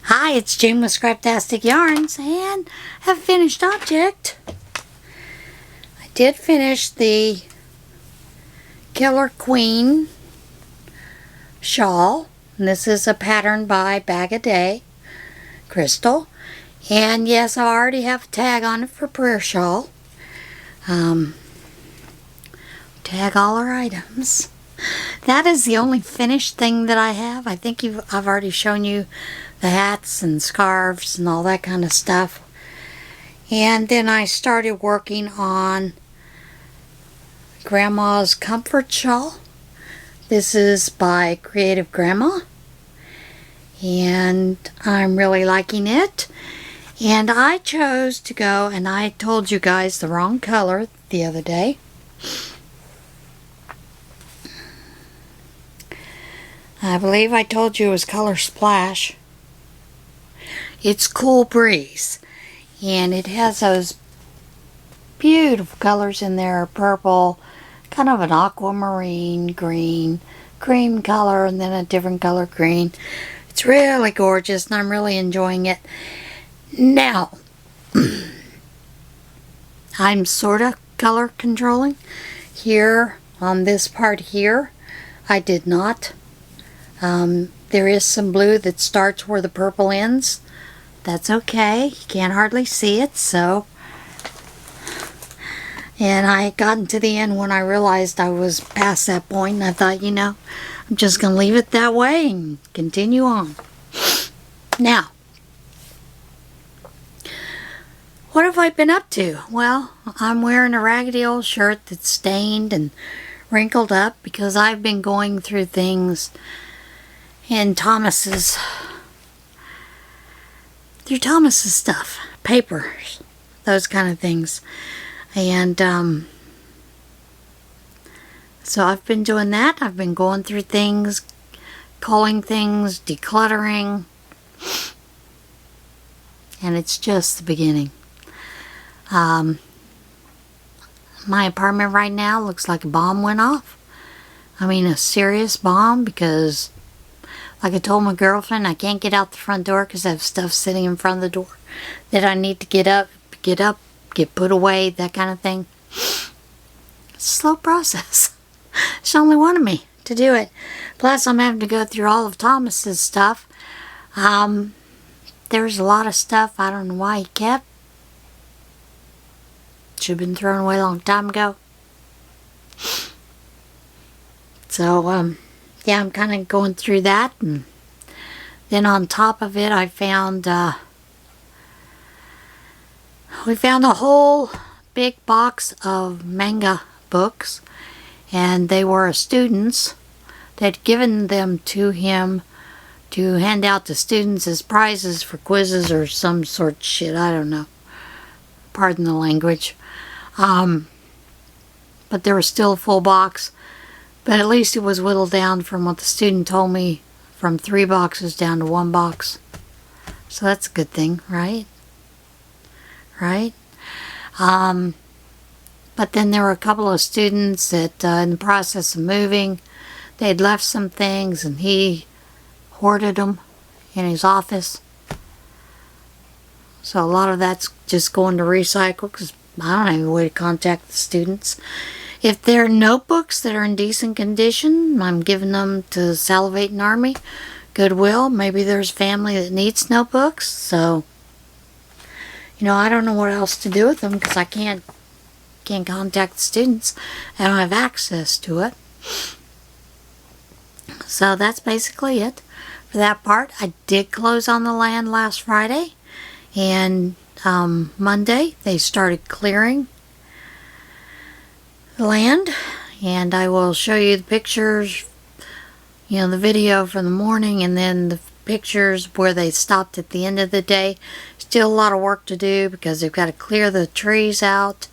Hi, it's Jim with Scraptastic Yarns, and have a finished object. I did finish the Killer Queen shawl, and this is a pattern by Bag a Day Crystal. And yes, I already have a tag on it for prayer shawl. Tag all our items. That is the only finished thing that I have. I think I've already shown you the hats and scarves and all that kind of stuff. And then I started working on Grandma's Comfort Shawl. This is by Creative Grandma, and I'm really liking it. And I chose to go, and I told you guys the wrong color the other day. I believe I told you it was Color Splash. It's Cool Breeze, and it has those beautiful colors in there: purple, kind of an aquamarine green, cream color, and then a different color green. It's really gorgeous, and I'm really enjoying it. Now, I'm sort of color controlling here on this part here. I did not. There is some blue that starts where the purple ends. That's okay. You can't hardly see it, so. And I had gotten to the end when I realized I was past that point, and I thought, you know, I'm just going to leave it that way and continue on. Now, what have I been up to? Well, I'm wearing a raggedy old shirt that's stained and wrinkled up because I've been going through things in Thomas's stuff, papers, those kind of things. And so I've been doing that. I've been going through things, culling things, decluttering, and it's just the beginning. My apartment right now looks like a bomb went off. I mean, a serious bomb, because like I told my girlfriend, I can't get out the front door because I have stuff sitting in front of the door that I need to get put away, that kind of thing. It's a slow process. There's only one of me to do it. Plus, I'm having to go through all of Thomas's stuff. There's a lot of stuff I don't know why he kept. Should have been thrown away a long time ago. So, yeah, I'm kind of going through that. And then on top of it, I found, we found a whole big box of manga books. And they were students. They'd given them to him to hand out to students as prizes for quizzes or some sort of shit. I don't know. Pardon the language. But there was still a full box. But at least it was whittled down from what the student told me, from 3 boxes down to 1 box. So that's a good thing, right? Right? But then there were a couple of students that, in the process of moving, they'd left some things and he hoarded them in his office. So a lot of that's just going to recycle, because I don't have any way to contact the students. If they're notebooks that are in decent condition, I'm giving them to Salivating Army, Goodwill. Maybe there's family that needs notebooks. So, you know, I don't know what else to do with them because I can't contact the students. I don't have access to it. So that's basically it for that part. I did close on the land last Friday, and Monday they started clearing the land, and I will show you the pictures, you know, the video from the morning, and then the pictures where they stopped at the end of the day. Still a lot of work to do because they've got to clear the trees out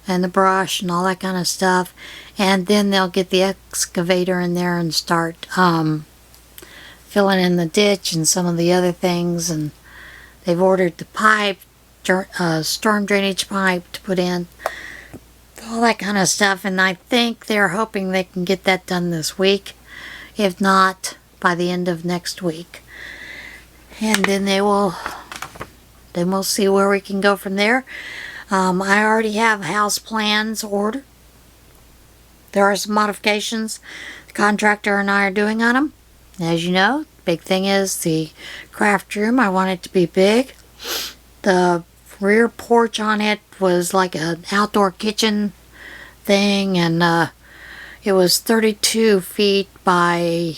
and the brush and all that kind of stuff, and then they'll get the excavator in there and start filling in the ditch and some of the other things. And they've ordered the pipe, storm drainage pipe to put in, all that kind of stuff, and I think they're hoping they can get that done this week, if not by the end of next week. And then we'll see where we can go from there. I already have house plans ordered. There are some modifications the contractor and I are doing on them. As you know, big thing is the craft room. I want it to be big. The rear porch on it was like an outdoor kitchen thing, and it was 32 feet by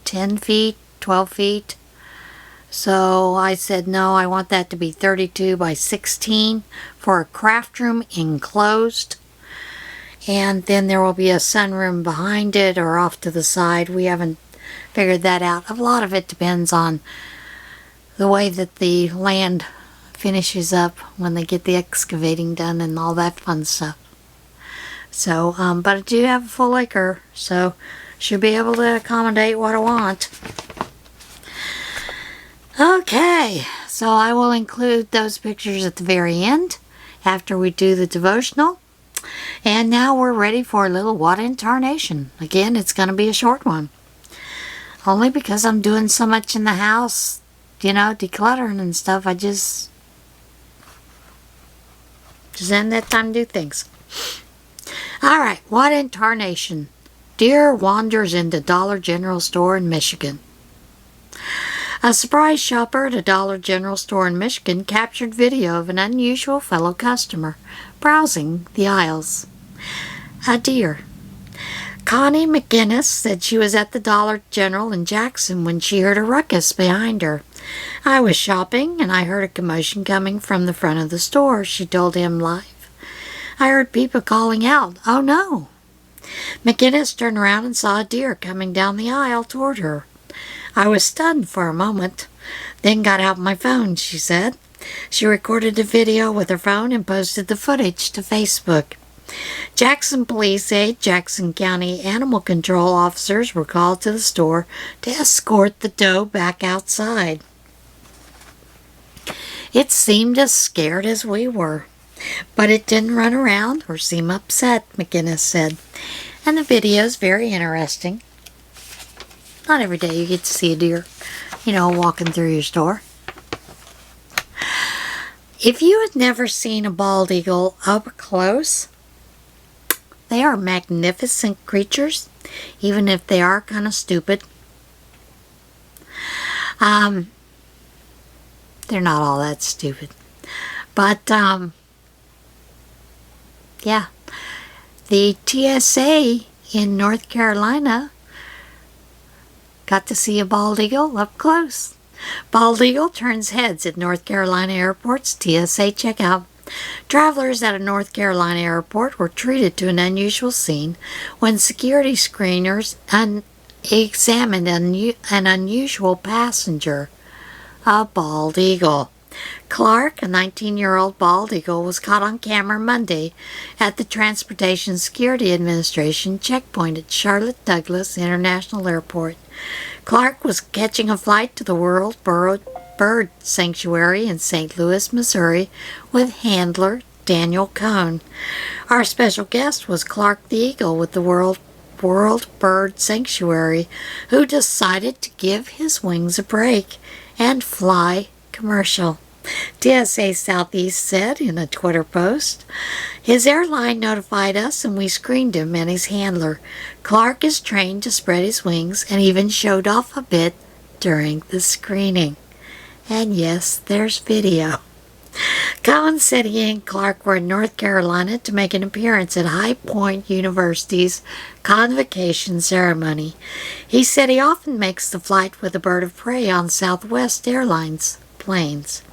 10 feet, 12 feet. So I said, no, I want that to be 32 by 16 for a craft room enclosed. And then there will be a sunroom behind it or off to the side. We haven't figured that out. A lot of it depends on the way that the land finishes up when they get the excavating done and all that fun stuff. So, but I do have a full acre, so should be able to accommodate what I want. Okay, so I will include those pictures at the very end after we do the devotional. And now we're ready for a little what in Tarnation. Again, it's going to be a short one. Only because I'm doing so much in the house, you know, decluttering and stuff. I just end that time to do things. Alright, what in Tarnation? Deer wanders into Dollar General store in Michigan. A surprise shopper at a Dollar General store in Michigan captured video of an unusual fellow customer browsing the aisles. A deer. Connie McGinnis said she was at the Dollar General in Jackson when she heard a ruckus behind her. I was shopping and I heard a commotion coming from the front of the store, she told him live. I heard people calling out, "Oh no!" McGinnis turned around and saw a deer coming down the aisle toward her. I was stunned for a moment, then got out my phone, she said. She recorded the video with her phone and posted the footage to Facebook. Jackson police say Jackson County animal control officers were called to the store to escort the doe back outside. It seemed as scared as we were, but it didn't run around or seem upset, McGinnis said. And the video is very interesting. Not every day you get to see a deer, you know, walking through your store. If you had never seen a bald eagle up close, they are magnificent creatures, even if they are kind of stupid. They're not all that stupid. But, yeah. The TSA in North Carolina got to see a bald eagle up close. Bald eagle turns heads at North Carolina airport's TSA checkout. Travelers at a North Carolina airport were treated to an unusual scene when security screeners examined an unusual passenger, a bald eagle. Clark, a 19-year-old bald eagle, was caught on camera Monday at the Transportation Security Administration checkpoint at Charlotte Douglas International Airport. Clark was catching a flight to the World Bird Sanctuary in St. Louis, Missouri, with handler Daniel Cohn. Our special guest was Clark the Eagle with the World Bird Sanctuary, who decided to give his wings a break and fly commercial. TSA Southeast said in a Twitter post. His airline notified us and we screened him and his handler. Clark is trained to spread his wings and even showed off a bit during the screening. And yes, there's video. Cohen said he and Clark were in North Carolina to make an appearance at High Point University's convocation ceremony. He said he often makes the flight with a bird of prey on Southwest Airlines planes.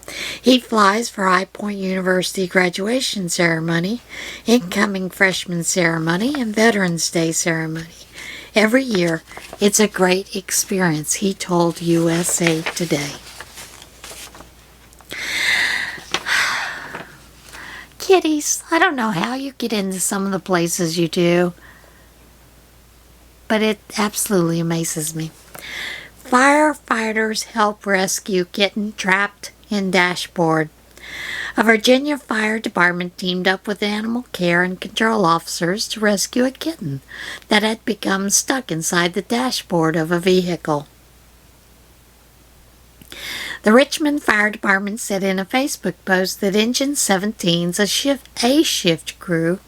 He flies for High Point University graduation ceremony, incoming freshman ceremony, and Veterans Day ceremony. Every year, it's a great experience, he told USA Today. Kitties, I don't know how you get into some of the places you do, but it absolutely amazes me. Firefighters help rescue kitten trapped in dashboard. A Virginia fire department teamed up with animal care and control officers to rescue a kitten that had become stuck inside the dashboard of a vehicle. The Richmond Fire Department said in a Facebook post that Engine 17's a shift crew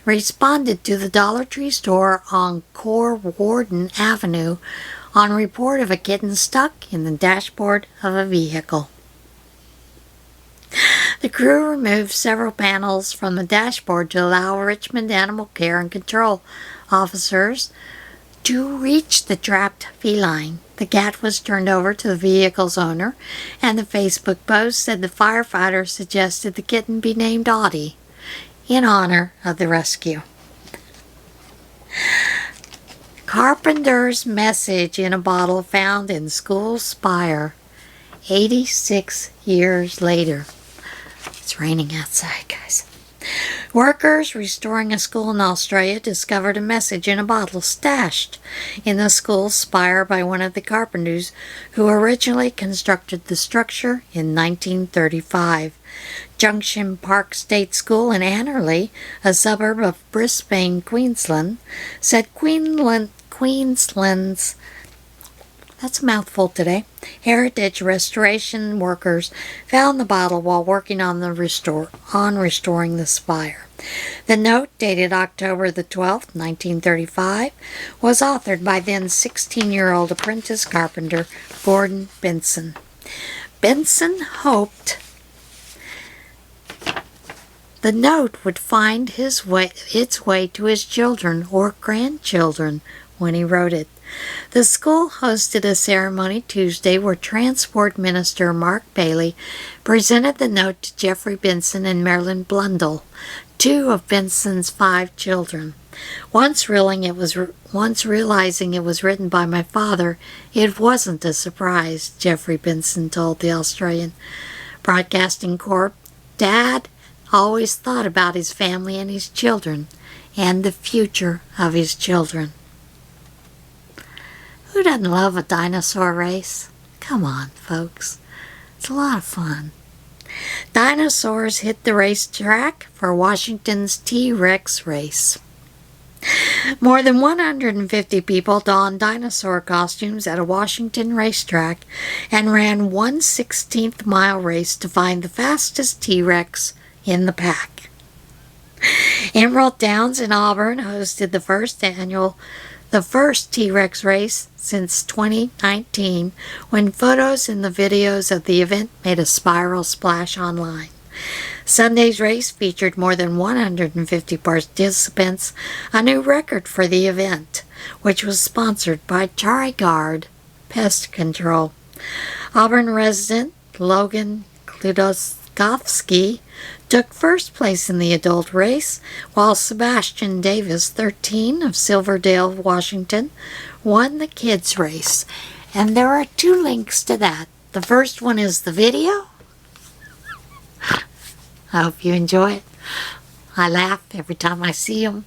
responded to the Dollar Tree store on Core Warden Avenue on report of a kitten stuck in the dashboard of a vehicle. The crew removed several panels from the dashboard to allow Richmond Animal Care and Control officers to reach the trapped feline. The cat was turned over to the vehicle's owner, and the Facebook post said the firefighters suggested the kitten be named Audie in honor of the rescue. Carpenter's message in a bottle found in school spire 86 years later. It's raining outside, guys. Workers restoring a school in Australia discovered a message in a bottle stashed in the school spire by one of the carpenters who originally constructed the structure in 1935. Junction Park State School in Annerley, a suburb of Brisbane, Queensland, said Queensland's, that's a mouthful today, heritage restoration workers found the bottle while working on restoring the spire. The note, dated October the 12th, 1935, was authored by then 16-year-old apprentice carpenter Gordon Benson. Benson hoped the note would find its way to his children or grandchildren when he wrote it. The school hosted a ceremony Tuesday where Transport Minister Mark Bailey presented the note to Jeffrey Benson and Marilyn Blundell, two of Benson's 5 children. Once realizing it was written by my father, it wasn't a surprise, Jeffrey Benson told the Australian Broadcasting Corp. Dad always thought about his family and his children, and the future of his children. Who doesn't love a dinosaur race? Come on, folks. It's a lot of fun. Dinosaurs hit the racetrack for Washington's T-Rex race. More than 150 people donned dinosaur costumes at a Washington racetrack and ran 1/16th mile race to find the fastest T-Rex in the pack. Emerald Downs in Auburn hosted the first T-Rex race since 2019, when photos and the videos of the event made a spiral splash online. Sunday's race featured more than 150 participants, a new record for the event, which was sponsored by Charigard Pest Control. Auburn resident Logan Kludowski took first place in the adult race, while Sebastian Davis, 13, of Silverdale, Washington, won the kids' race. And there are 2 links to that. The first one is the video. I hope you enjoy it. I laugh every time I see them.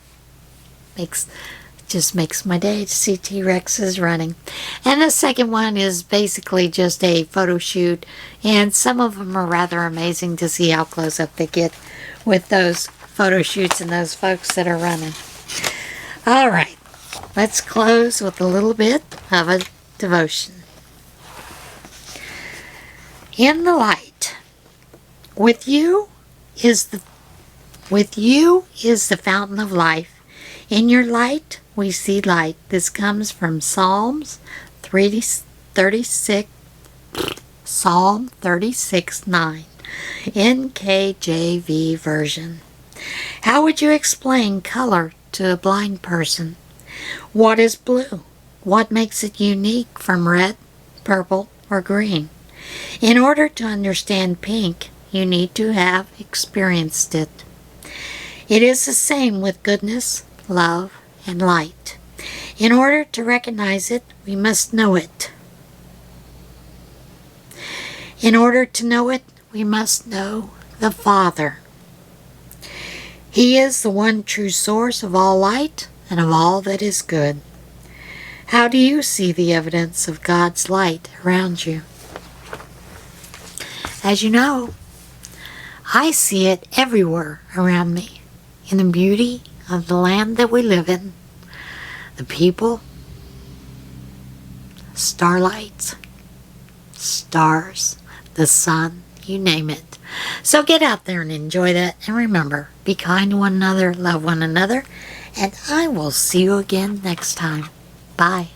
Just makes my day to see T-Rexes running. And the second one is basically just a photo shoot, and some of them are rather amazing to see how close up they get with those photo shoots and those folks that are running. All right, let's close with a little bit of a devotion. In the light, with you is the fountain of life. In your light, we see light. This comes from Psalm 36:9, NKJV version. How would you explain color to a blind person? What is blue? What makes it unique from red, purple, or green? In order to understand pink, you need to have experienced it. It is the same with goodness, love, and light. In order to recognize it, we must know it. In order to know it, we must know the Father. He is the one true source of all light and of all that is good. How do you see the evidence of God's light around you? As you know, I see it everywhere around me, in the beauty of the land that we live in, the people, starlights, stars, the sun, you name it. So get out there and enjoy that. And remember, be kind to one another, love one another, and I will see you again next time. Bye.